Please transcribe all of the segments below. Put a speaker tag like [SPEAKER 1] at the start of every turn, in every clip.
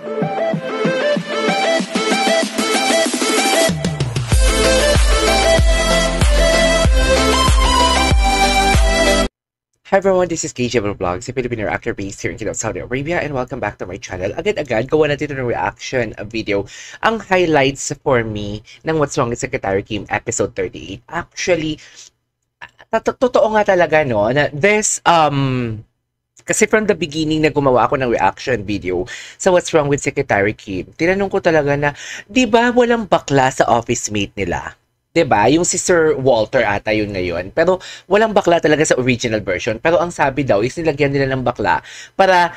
[SPEAKER 1] Hi everyone, this is KJ Vlogs, a Filipino actor based here in Kingdom, Saudi Arabia, and welcome back to my channel. Agad-agad, gawa natin ito ng reaction video. Ang highlights for me ng What's Wrong with Secretary Kim episode 38. Actually, totoo nga talaga, no, na this, kasi from the beginning na gumawa ako ng reaction video sa What's Wrong with Secretary Kim, tinanong ko talaga na, di ba walang bakla sa office mate nila? 'Di ba? Yung si Sir Walter ata yun ngayon. Pero walang bakla talaga sa original version. Pero ang sabi daw is nilagyan nila ng bakla para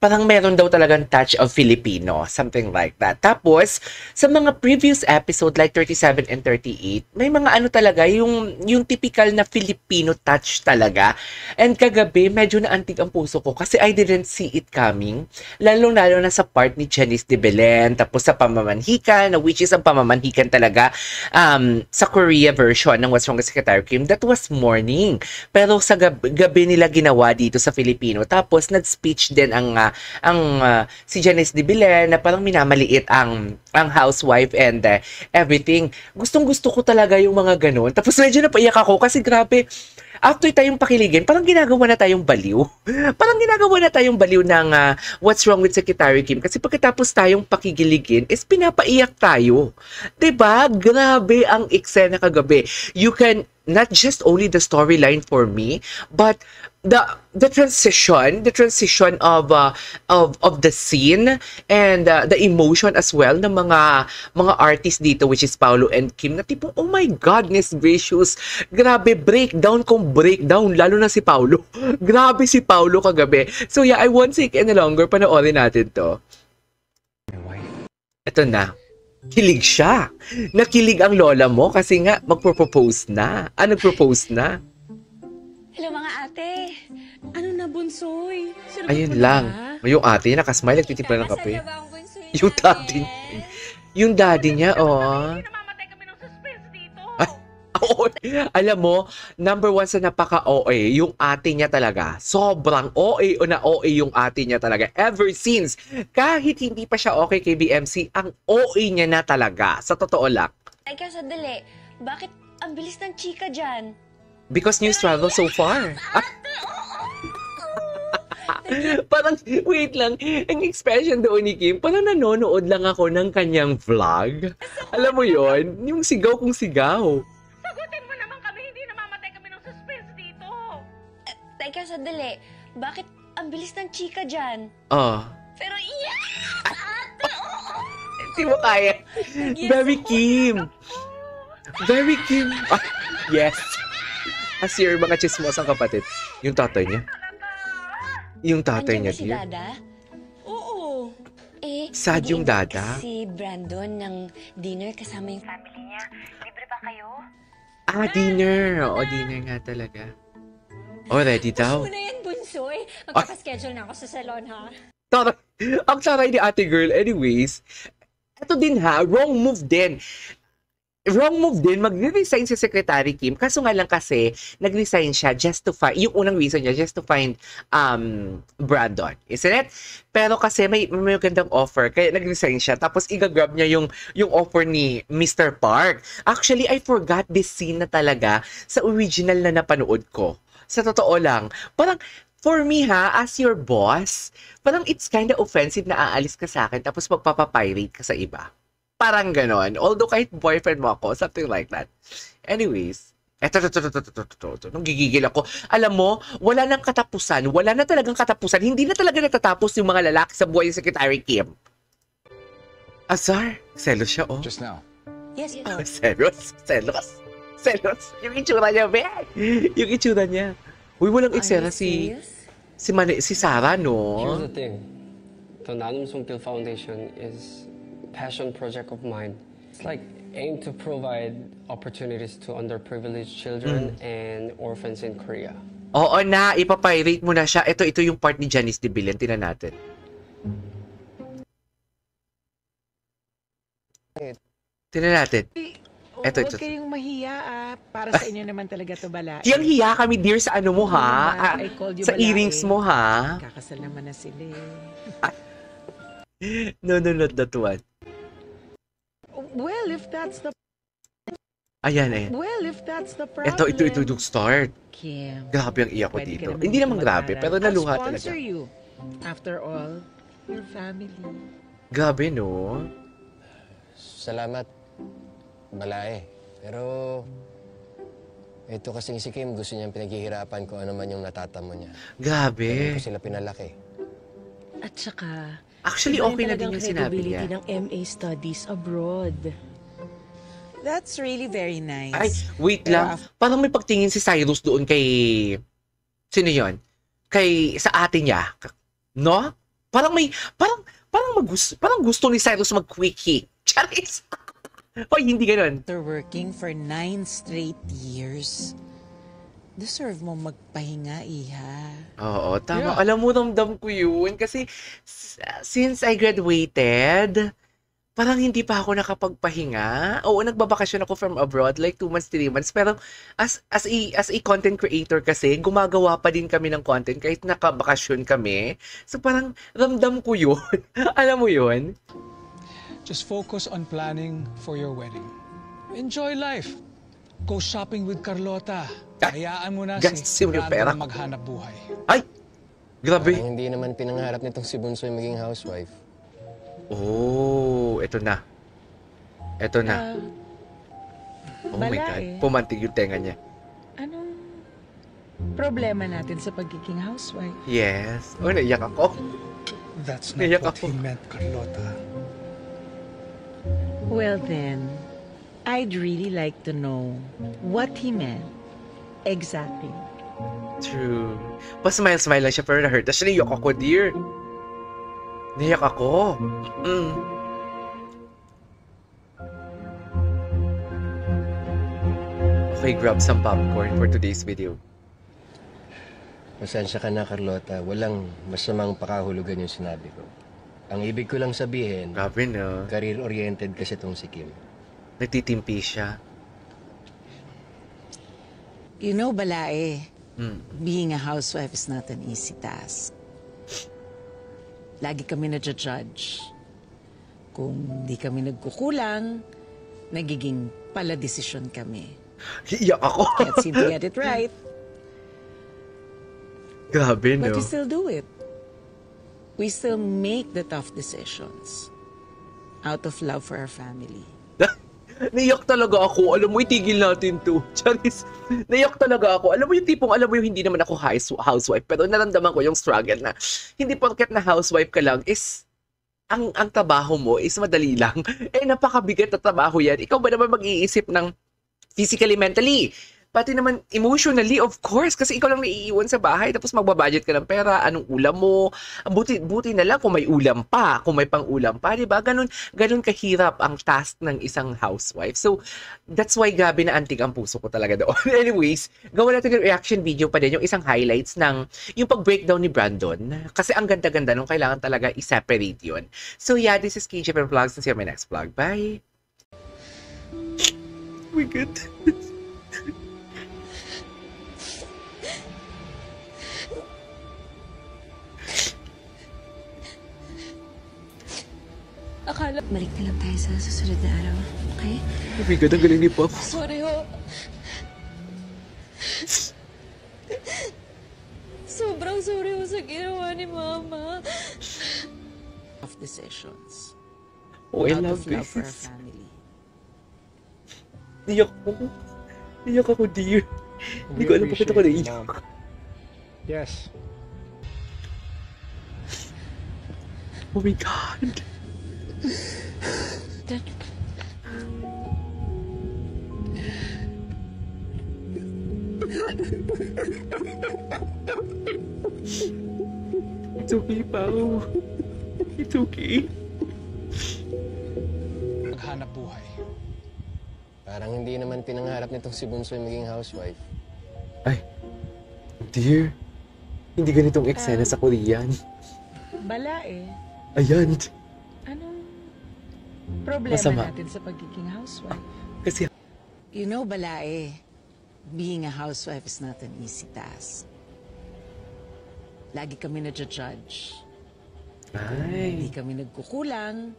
[SPEAKER 1] parang meron daw talagang touch of Filipino, something like that. Tapos, sa mga previous episode like 37 and 38, may mga ano talaga, yung typical na Filipino touch talaga. And kagabi, medyo naantig ang puso ko kasi I didn't see it coming. Lalo-lalo na sa part ni Janice de Belen, tapos sa pamamanhikan, which is ang pamamanhikan talaga sa Korea version ng What's Wrong with Secretary Kim, that was morning. Pero sa gabi nila ginawa dito sa Filipino. Tapos, nag-speech din si Janice de Belen na parang minamaliit ang housewife and everything. Gustong-gusto ko talaga yung mga ganun. Tapos medyo napaiyak ako kasi grabe, after tayong pakiligin, parang ginagawa na tayong baliw. Parang ginagawa na tayong baliw ng What's Wrong with Secretary Kim. Kasi pagkatapos tayong pakigiligin, is pinapaiyak tayo. 'Di ba? Grabe ang eksena kagabi. You can, not just only the storyline for me, but the transition of the scene and the emotion as well ng mga artists dito, which is Paolo and Kim, na tipong oh my goodness gracious, grabe, breakdown lalo na si Paolo. Grabe si Paolo kagabi. So yeah, I won't take any longer, panoorin natin to. Ito na. Kilig siya. Nakilig ang lola mo kasi nga magpropose na. Nag-propose na.
[SPEAKER 2] Hello mga ate. Ano na, bunsoy? Sarap
[SPEAKER 1] ayun lang. Yung ate niya nakasmile, nagtitimpla ng kape. Yung daddy niya. Yung daddy niya, oh.
[SPEAKER 2] Namamatay kami ng suspense dito.
[SPEAKER 1] Oo. Alam mo, number one sa napaka-OA, yung ate niya talaga. Sobrang OA na OA yung ate niya talaga. Ever since, kahit hindi pa siya okay kay BMC, ang OA niya na talaga. Sa totoo lang.
[SPEAKER 2] Ay, kaya sandali. Bakit ang bilis ng chika dyan?
[SPEAKER 1] Because news travel so far. Parang, wait lang, ang expression doon ni Kim, parang nanonood lang ako ng kanyang vlog. Alam mo yon, yung sigaw kong sigaw.
[SPEAKER 2] Sagutin mo naman kami, hindi namamatay kami ng suspense dito. Teka, sandali. Bakit ang bilis ng chika dyan? Pero
[SPEAKER 1] Hindi mo kaya. Very Kim. Very Kim. Yes. As your mga chismosang kapatid. Yung tatay niya. Yung tatay niya.
[SPEAKER 2] Si Dada? Oo.
[SPEAKER 1] Sad yung Dada.
[SPEAKER 2] Si Brandon ng dinner kasama yung family niya. Libre ba kayo?
[SPEAKER 1] Dinner. Oo, dinner nga talaga. Ready daw.
[SPEAKER 2] Muna yan, bunsoy. Magpapaschedule na ako sa salon, ha?
[SPEAKER 1] Taray. Ang taray ni ate girl. Anyways, ito din ha, wrong move din. Mag-resign si Secretary Kim. Kaso nga lang kasi, nag-resign siya just to find, yung unang reason niya, just to find Brandon. Isn't it? Pero kasi may magandang offer, kaya nag-resign siya. Tapos i-grab niya yung offer ni Mr. Park. Actually, I forgot this scene na talaga sa original na napanood ko. Sa totoo lang. Parang, for me ha, as your boss, parang it's kind of offensive na aalis ka sa akin tapos magpapapirate ka sa iba. Parang ganon. Although kahit boyfriend mo ako, something like that. Anyways, eto. Nung gigigil ako. Alam mo, wala nang katapusan. Wala na talagang katapusan. Hindi na talaga natatapos yung mga lalaki sa buhay ni Secretary Kim. Azar, selos siya, oh.
[SPEAKER 3] Just now.
[SPEAKER 2] Yes, po.
[SPEAKER 1] Selos. Yung itsura niya, be. Yung itsura niya. Uy, walang eksena si Sarah, no?
[SPEAKER 4] Here's the thing. The Nanum Songpil Foundation is passion project of mine. It's like aim to provide opportunities to underprivileged children and orphans in Korea.
[SPEAKER 1] Oo na, ipapirate mo na siya. Ito yung part ni Janice de Belen. Tingnan natin. Tingnan natin. Ito.
[SPEAKER 5] Huwag kayong mahiya, para sa inyo naman talaga to balae.
[SPEAKER 1] Yang hiya kami, dear, sa ano mo, ha?
[SPEAKER 5] I called you
[SPEAKER 1] Sa
[SPEAKER 5] balae.
[SPEAKER 1] earrings mo, ha?
[SPEAKER 5] Kakasal naman na sila.
[SPEAKER 1] No, not that one.
[SPEAKER 5] Well, if that's the
[SPEAKER 1] Ayan.
[SPEAKER 5] problem.
[SPEAKER 1] Ito yung start.
[SPEAKER 5] Kim,
[SPEAKER 1] Grabe ang iyak ko
[SPEAKER 5] pwede
[SPEAKER 1] dito.
[SPEAKER 5] ka naman
[SPEAKER 1] Hindi
[SPEAKER 5] dito
[SPEAKER 1] naman grabe,
[SPEAKER 5] mag-aral.
[SPEAKER 1] pero naluha
[SPEAKER 5] I'll
[SPEAKER 1] talaga.
[SPEAKER 5] sponsor you. After all, your family.
[SPEAKER 1] Grabe, no?
[SPEAKER 3] Salamat, Balae. Pero, ito kasing si Kim, gusto niyang pinaghihirapan kung ano man yung natatamo niya.
[SPEAKER 1] Grabe.
[SPEAKER 3] Hindi ko sila pinalaki.
[SPEAKER 6] At saka,
[SPEAKER 1] Actually,
[SPEAKER 6] iba rin
[SPEAKER 1] okay na
[SPEAKER 6] talagang
[SPEAKER 1] din yung sinabi
[SPEAKER 6] credibility
[SPEAKER 1] niya.
[SPEAKER 6] ng MA studies abroad.
[SPEAKER 7] That's really very nice.
[SPEAKER 1] Ay, wait lang. Parang may pagtingin si Cyrus doon kay... Sino yon? Sa ate niya. No? Parang gusto ni Cyrus mag-quickie. Charis! Hoy, hindi ganun.
[SPEAKER 7] After working for 9 straight years, deserve mo magpahinga, iha.
[SPEAKER 1] Oo, tama. Yeah. Alam mo, ramdam ko yun. Kasi since I graduated, parang hindi pa ako nakapagpahinga. Oo, nagbabakasyon ako from abroad, like 2 months, 3 months. Pero as a content creator kasi, gumagawa pa din kami ng content kahit nakabakasyon kami. So parang ramdam ko yun. Alam mo yun?
[SPEAKER 8] Just focus on planning for your wedding. Enjoy life. Go shopping with Carlota. Hayaan mo na si Brandon maghanap buhay.
[SPEAKER 1] Ay! Grabe.
[SPEAKER 3] Parang hindi naman pinangarap nitong si Bunsoy maging housewife.
[SPEAKER 1] Oh, ito na. Oh my God. Pumantig yung tenga niya.
[SPEAKER 5] Anong problema natin sa pagiging housewife?
[SPEAKER 1] Yes. Oh, naiyak ako.
[SPEAKER 8] That's not what he meant, Carlota.
[SPEAKER 5] Well then, I'd really like to know what he meant exactly.
[SPEAKER 1] True. Pa-smile-smile lang siya pero na-hurt. Tapos naiyak ako, dear. Naiyak ako. Okay, grab some popcorn for today's video.
[SPEAKER 3] Pasensya ka na, Carlota. Walang masamang pakahulugan yung sinabi ko. Ang ibig ko lang sabihin,
[SPEAKER 1] grabe no?
[SPEAKER 3] Career-oriented kasi itong si Kim.
[SPEAKER 1] Nagtitimpi siya.
[SPEAKER 7] You know, Balae, being a housewife is not an easy task. Lagi kami na-judge. Kung di kami nagkukulang, nagiging pala-desisyon kami.
[SPEAKER 1] Iyak ako.
[SPEAKER 7] Can't seem to get it right.
[SPEAKER 1] Grabe, no?
[SPEAKER 7] But we still do it. We still make the tough decisions out of love for our family.
[SPEAKER 1] Naiyak talaga ako. Alam mo, itigil natin to. Charis, naiyak talaga ako. Alam mo yung tipong, hindi naman ako housewife, pero naramdaman ko yung struggle na hindi porket na housewife ka lang is ang trabaho mo is madali lang. Napakabigat na trabaho yan. Ikaw ba naman mag-iisip ng physically, mentally, pati naman emotionally, of course, kasi ikaw lang naiiwan sa bahay, tapos magbabudget ka ng pera, anong ulam mo, buti na lang kung may ulam pa, kung may pang-ulam pa, diba? Ganun kahirap ang task ng isang housewife. So, that's why gabi na antig ang puso ko talaga doon. Anyways, gawa natin yung reaction video pa din, yung isang highlights ng yung pag-breakdown ni Brandon, kasi ang ganda-ganda nung kailangan talaga i-separate yun. So yeah, this is KJ Vlogs, and see you on my next vlog. Bye! Oh my God.
[SPEAKER 6] Balik na lang tayo sa susunod na araw, okay?
[SPEAKER 1] Oh my God, ang galing ni Pop.
[SPEAKER 2] Sorry ho. Sobrang sorry ho sa ginawa ni Mama.
[SPEAKER 7] Tough decisions
[SPEAKER 1] Oh, I
[SPEAKER 7] out
[SPEAKER 1] love
[SPEAKER 7] of love for our
[SPEAKER 1] this.
[SPEAKER 7] family.
[SPEAKER 1] Naiyak ako, dear. Hindi ko alam bakit ako naiyak.
[SPEAKER 8] Yes.
[SPEAKER 1] Oh my God. It's okay, Pao. It's okay.
[SPEAKER 8] Maghanap buhay.
[SPEAKER 3] Parang hindi naman pinangarap nitong si Bunsoy maging housewife.
[SPEAKER 1] Ay, dear. Hindi ganitong eksena sa Korean.
[SPEAKER 5] Balae,
[SPEAKER 1] Ayan.
[SPEAKER 5] anong problema
[SPEAKER 1] Masama.
[SPEAKER 5] natin sa pagiging housewife?
[SPEAKER 1] Kasi,
[SPEAKER 7] You know, Balae, being a housewife is not an easy task. Lagi kami na-judge.
[SPEAKER 5] Hindi
[SPEAKER 1] Ay.
[SPEAKER 5] kami nagkukulang,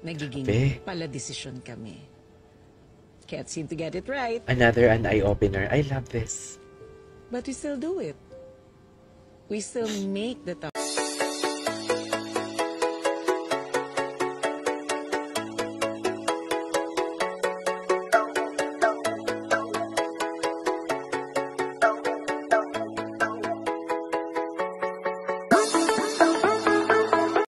[SPEAKER 5] nagiging pala desisyon kami. Can't seem to get it right.
[SPEAKER 1] Another an eye-opener. I love this.
[SPEAKER 5] But we still do it. We still make the tough